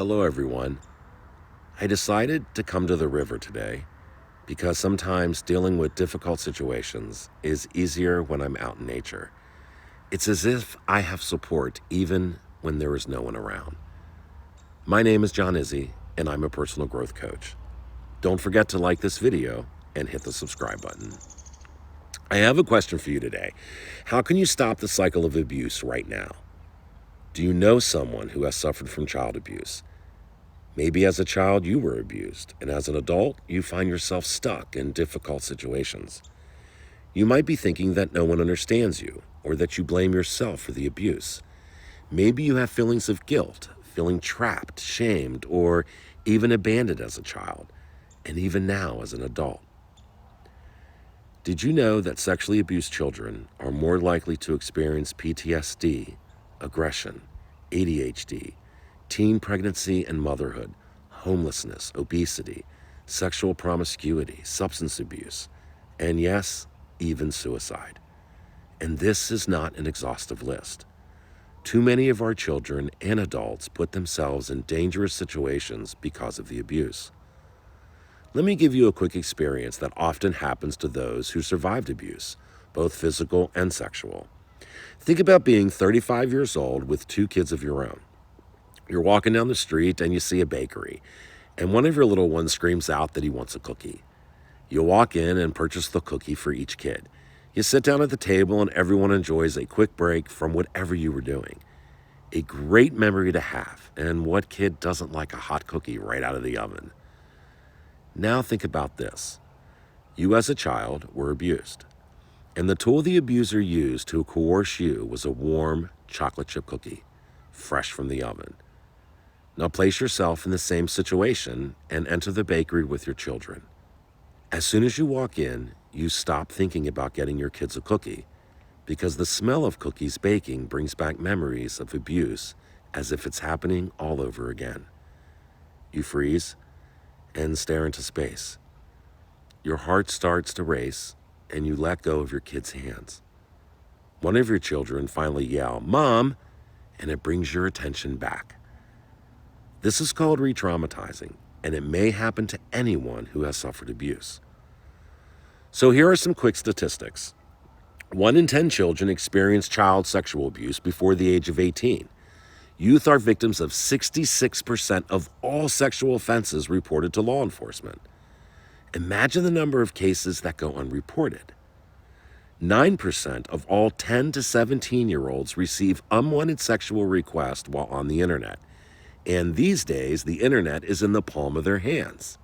Hello, everyone. I decided to come to the river today because sometimes dealing with difficult situations is easier when I'm out in nature. It's as if I have support even when there is no one around. My name is John Izzy, and I'm a personal growth coach. Don't forget to like this video and hit the subscribe button. I have a question for you today. How can you stop the cycle of abuse right now? Do you know someone who has suffered from child abuse? Maybe as a child you were abused, and as an adult you find yourself stuck in difficult situations. You might be thinking that no one understands you, or that you blame yourself for the abuse. Maybe you have feelings of guilt, feeling trapped, shamed, or even abandoned as a child, and even now as an adult. Did you know that sexually abused children are more likely to experience PTSD, aggression, ADHD, teen pregnancy and motherhood, homelessness, obesity, sexual promiscuity, substance abuse, and yes, even suicide? And this is not an exhaustive list. Too many of our children and adults put themselves in dangerous situations because of the abuse. Let me give you a quick experience that often happens to those who survived abuse, both physical and sexual. Think about being 35 years old with 2 kids of your own. You're walking down the street and you see a bakery, and one of your little ones screams out that he wants a cookie. You walk in and purchase the cookie for each kid. You sit down at the table and everyone enjoys a quick break from whatever you were doing. A great memory to have, and what kid doesn't like a hot cookie right out of the oven? Now think about this. You as a child were abused, and the tool the abuser used to coerce you was a warm chocolate chip cookie, fresh from the oven. Now place yourself in the same situation and enter the bakery with your children. As soon as you walk in, you stop thinking about getting your kids a cookie, because the smell of cookies baking brings back memories of abuse as if it's happening all over again. You freeze and stare into space. Your heart starts to race and you let go of your kid's hands. One of your children finally yell, "Mom," and it brings your attention back. This is called re-traumatizing, and it may happen to anyone who has suffered abuse. So here are some quick statistics. 1 in 10 children experience child sexual abuse before the age of 18. Youth are victims of 66% of all sexual offenses reported to law enforcement. Imagine the number of cases that go unreported. 9% of all 10 to 17-year-olds receive unwanted sexual requests while on the internet. And these days, the internet is in the palm of their hands.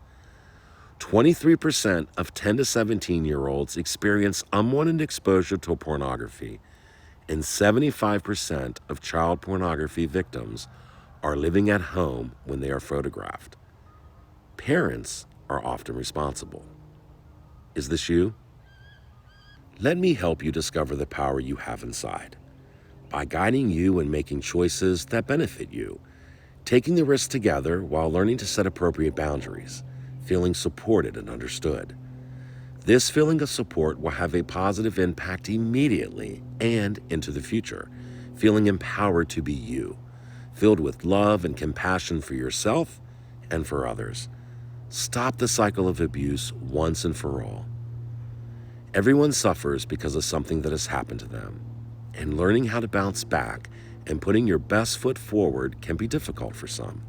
23% of 10 to 17-year-olds experience unwanted exposure to pornography, and 75% of child pornography victims are living at home when they are photographed. Parents are often responsible. Is this you? Let me help you discover the power you have inside by guiding you in making choices that benefit you, taking the risks together while learning to set appropriate boundaries, feeling supported and understood. This feeling of support will have a positive impact immediately and into the future, feeling empowered to be you, filled with love and compassion for yourself and for others. Stop the cycle of abuse once and for all. Everyone suffers because of something that has happened to them, and learning how to bounce back and putting your best foot forward can be difficult for some.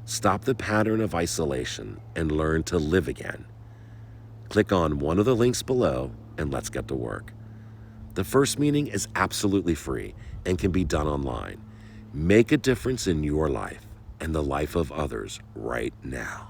Stop the pattern of isolation and learn to live again. Click on one of the links below and let's get to work. The first meeting is absolutely free and can be done online. Make a difference in your life and the life of others right now.